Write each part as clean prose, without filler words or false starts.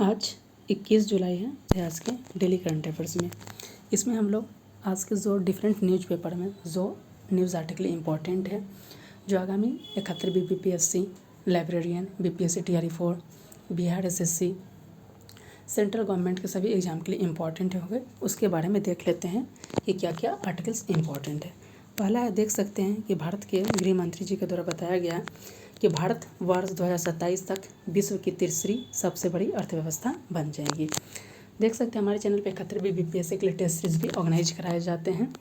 आज 21 जुलाई है इतिहास के डेली करंट अफेयर्स में। इसमें हम लोग आज के जो डिफरेंट न्यूज़पेपर में जो न्यूज़ आर्टिकल इम्पॉर्टेंट है, जो आगामी 71वीं BPSC, librarian, BPSC TRE 4, Bihar SSC, central government के सभी एग्जाम के लिए इम्पॉर्टेंट होंगे, उसके बारे में देख लेते हैं कि क्या क्या आर्टिकल्स इम्पॉर्टेंट है। पहला देख सकते हैं कि भारत के गृह मंत्री जी के द्वारा बताया गया है कि भारत वर्ष 2027 तक विश्व की तीसरी सबसे बड़ी अर्थव्यवस्था बन जाएगी। देख सकते हैं हमारे चैनल पे 71वीं बीपीएससी के लिए टेस्ट सीरीज भी ऑर्गेनाइज कराए जाते हैं,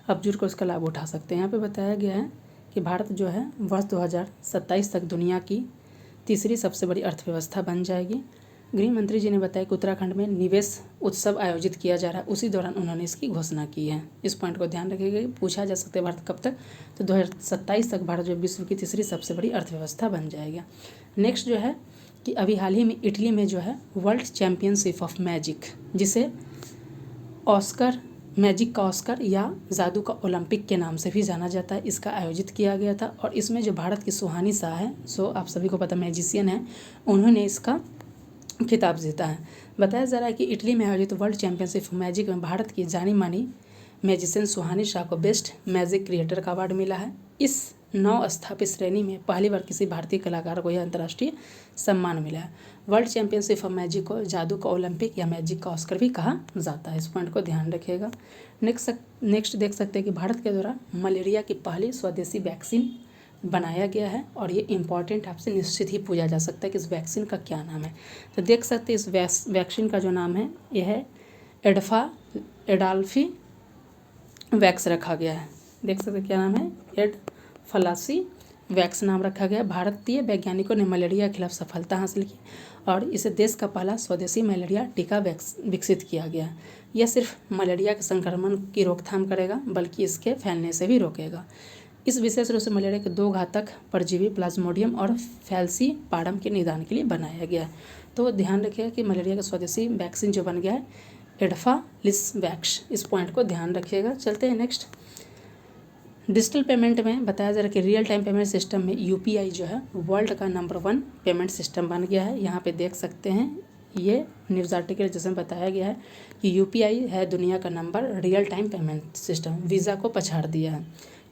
अब जुड़ कर उसका लाभ उठा सकते हैं। यहाँ पे बताया गया है कि भारत जो है वर्ष 2027 तक दुनिया की तीसरी सबसे बड़ी अर्थव्यवस्था बन जाएगी। गृह मंत्री जी ने बताया कि उत्तराखंड में निवेश उत्सव आयोजित किया जा रहा है, उसी दौरान उन्होंने इसकी घोषणा की है। इस पॉइंट को ध्यान रखिएगा। पूछा जा सकता है भारत कब तक, तो 2027 तक भारत जो विश्व की तीसरी सबसे बड़ी अर्थव्यवस्था बन जाएगा। नेक्स्ट जो है कि अभी हाल ही में इटली में जो है वर्ल्ड चैम्पियनशिप ऑफ मैजिक, जिसे ऑस्कर मैजिक का ऑस्कर या जादू का ओलंपिक के नाम से भी जाना जाता है, इसका आयोजित किया गया था। और इसमें जो भारत की सुहानी शाह है, सो आप सभी को पता मैजिशियन है, उन्होंने इसका खिताब जीता है। बताया जा रहा है कि इटली में आयोजित वर्ल्ड चैंपियनशिप मैजिक में भारत की जानी मानी मैजिशियन सुहानी शाह को बेस्ट मैजिक क्रिएटर का अवार्ड मिला है। इस नव स्थापित श्रेणी में पहली बार किसी भारतीय कलाकार को यह अंतर्राष्ट्रीय सम्मान मिला है। वर्ल्ड चैंपियनशिप ऑफ मैजिक को जादू का ओलंपिक या मैजिक का ऑस्कर भी कहा जाता है, इस पॉइंट को ध्यान रखिएगा। नेक्स्ट देख सकते हैं कि भारत के द्वारा मलेरिया की पहली स्वदेशी वैक्सीन बनाया गया है, और ये इम्पॉर्टेंट आपसे निश्चित ही पूछा जा सकता है कि इस वैक्सीन का क्या नाम है। तो देख सकते हैं इस वैक्सीन का जो नाम है यह है एडाल्फी वैक्स रखा गया है। देख सकते हैं क्या नाम है, एडफलासी वैक्स नाम रखा गया है। भारतीय वैज्ञानिकों ने मलेरिया के खिलाफ सफलता हासिल की और इसे देश का पहला स्वदेशी मलेरिया टीका विकसित किया गया है। यह सिर्फ मलेरिया के संक्रमण की रोकथाम करेगा, बल्कि इसके फैलने से भी रोकेगा। इस विशेष रूप से मलेरिया के 2 घातक परजीवी प्लाज्मोडियम और फैल्सीपारम के निदान के लिए बनाया गया है। तो ध्यान रखिएगा कि मलेरिया का स्वदेशी वैक्सीन जो बन गया है एडफालिसवैक्स, इस पॉइंट को ध्यान रखिएगा। चलते हैं नेक्स्ट। डिजिटल पेमेंट में बताया जा रहा है कि रियल टाइम पेमेंट सिस्टम में यूपीआई जो है वर्ल्ड का नंबर 1 पेमेंट सिस्टम बन गया है। यहाँ पे देख सकते हैं ये न्यूज़ आर्टिकल जिसमें बताया गया है कि यूपीआई है दुनिया का number real time payment system, visa को पछाड़ दिया है।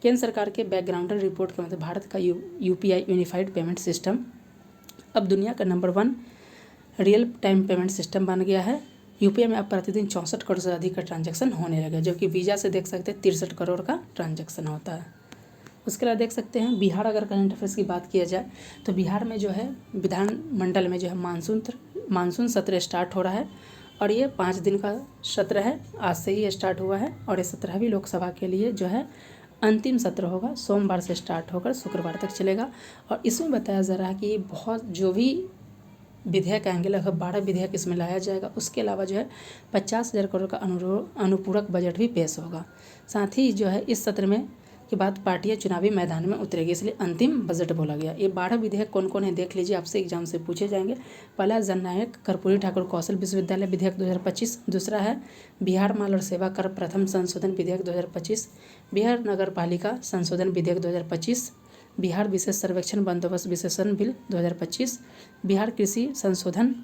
केंद्र सरकार के बैकग्राउंड रिपोर्ट के मतलब भारत का यूपीआई यूनिफाइड पेमेंट सिस्टम अब दुनिया का number 1 real time payment system बन गया है। यूपीआई में अब प्रतिदिन 64 करोड़ से अधिक का ट्रांजैक्शन होने लगा, जबकि वीज़ा से देख सकते हैं 63 करोड़ का ट्रांजैक्शन होता है। उसके बाद देख सकते हैं बिहार, अगर करंट अफेयर्स की बात किया जाए तो बिहार में जो है विधानमंडल में जो है मानसून सत्र स्टार्ट हो रहा है, और ये 5 दिन का सत्र है, आज से ही स्टार्ट हुआ है। और ये 17वीं लोकसभा के लिए जो है अंतिम सत्र होगा, सोमवार से स्टार्ट होकर शुक्रवार तक चलेगा। और इसमें बताया जा रहा है कि बहुत जो भी विधेयक आएंगे, लगभग 12 विधेयक इसमें लाया जाएगा। उसके अलावा जो है 50,000 करोड़ का अनुपूरक बजट भी पेश होगा। साथ ही जो है इस सत्र में के बाद पार्टियां चुनावी मैदान में उतरेगी, इसलिए अंतिम बजट बोला गया। ये 12 विधेयक कौन कौन है देख लीजिए, आपसे एग्जाम से पूछे जाएंगे। पहला जननायक कर्पूरी ठाकुर कौशल विश्वविद्यालय विधेयक 2025, दूसरा है बिहार माल और सेवा कर प्रथम संशोधन विधेयक 2025, बिहार नगर पालिका संशोधन विधेयक 2025, बिहार विशेष सर्वेक्षण बंदोबस्त विशेषण बिल 2025, बिहार कृषि संशोधन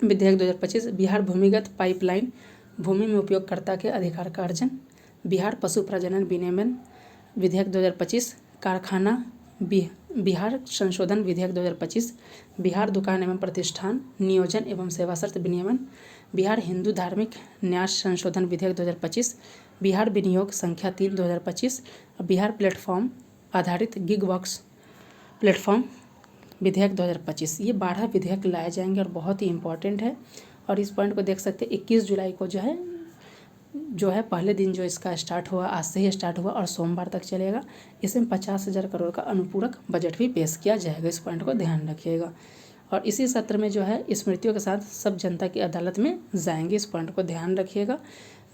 विधेयक 2025, बिहार भूमिगत पाइपलाइन भूमि में उपयोगकर्ता के अधिकार का अर्जन, बिहार पशु प्रजनन विनियमन विधेयक 2025, कारखाना बिहार संशोधन विधेयक 2025, बिहार दुकान एवं प्रतिष्ठान नियोजन एवं सेवा शर्त विनियमन, बिहार हिंदू धार्मिक न्यास संशोधन विधेयक 2025, बिहार विनियोग संख्या 3 2025, बिहार प्लेटफॉर्म आधारित गिग वर्क्स प्लेटफॉर्म विधेयक 2025। ये 12 विधेयक लाए जाएंगे और बहुत ही इंपॉर्टेंट है। और इस पॉइंट को देख सकते हैं 21 जुलाई को जो है पहले दिन जो इसका स्टार्ट हुआ, आज से ही स्टार्ट हुआ और सोमवार तक चलेगा। इसमें 50,000 करोड़ का अनुपूरक बजट भी पेश किया जाएगा, इस पॉइंट को ध्यान रखिएगा। और इसी सत्र में जो है स्मृतियों के साथ सब जनता की अदालत में जाएंगे, इस पॉइंट को ध्यान रखिएगा।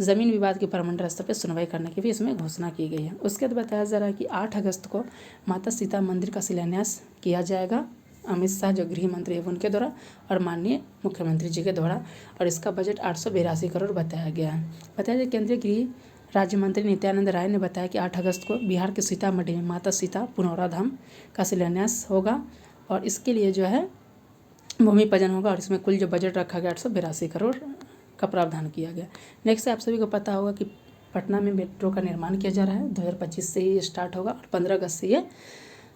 ज़मीन विवाद की प्रमंडल स्तर पर सुनवाई करने की भी इसमें घोषणा की गई है। उसके बाद बताया जा रहा है कि 8 अगस्त को माता सीता मंदिर का शिलान्यास किया जाएगा, अमित शाह जो गृह मंत्री है उनके द्वारा और माननीय मुख्यमंत्री जी के द्वारा, और इसका बजट 882 करोड़ बताया गया है। बताया जाए केंद्रीय गृह राज्य मंत्री नित्यानंद राय ने बताया कि 8 अगस्त को बिहार के सीतामढ़ी में माता सीता पुनौरा धाम का शिलान्यास होगा, और इसके लिए जो है भूमि पूजन होगा और इसमें कुल जो बजट रखा गया 882 करोड़ का प्रावधान किया गया। नेक्स्ट आप सभी को पता होगा कि पटना में मेट्रो का निर्माण किया जा रहा है, 2025 से ही स्टार्ट होगा और 15 अगस्त से ये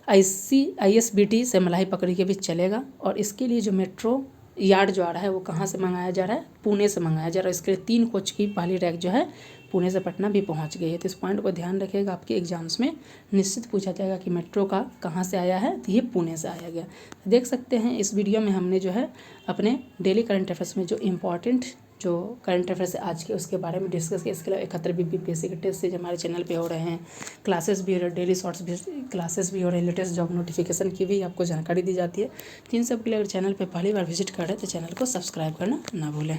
ISBT से मलाई पकड़ी के बीच चलेगा। और इसके लिए जो मेट्रो यार्ड जो आ रहा है वो कहाँ से मंगाया जा रहा है, पुणे से मंगाया जा रहा है। इसके लिए 3 कोच की पहली रैक जो है पुणे से पटना भी पहुंच गई है। तो इस पॉइंट को ध्यान रखिएगा, आपके एग्जाम्स में निश्चित पूछा जाएगा कि मेट्रो का कहाँ से आया है, तो ये पुणे से आया गया। देख सकते हैं इस वीडियो में हमने जो है अपने डेली करंट अफेयर्स में जो इम्पॉर्टेंट जो करंट अफेयर्स आज के उसके बारे में डिस्कस किया। इसके अलावा 71 BPSC के टेस्ट सीरीज हमारे चैनल पे हो रहे हैं, क्लासेस भी हो रहे हैं, डेली शॉर्ट्स भी क्लासेस भी हो रहे हैं, लेटेस्ट जॉब नोटिफिकेशन की भी आपको जानकारी दी जाती है। तो इन सब के लिए अगर चैनल पे पहली बार विजिट कर रहे हैं तो चैनल को सब्सक्राइब करना ना भूलें।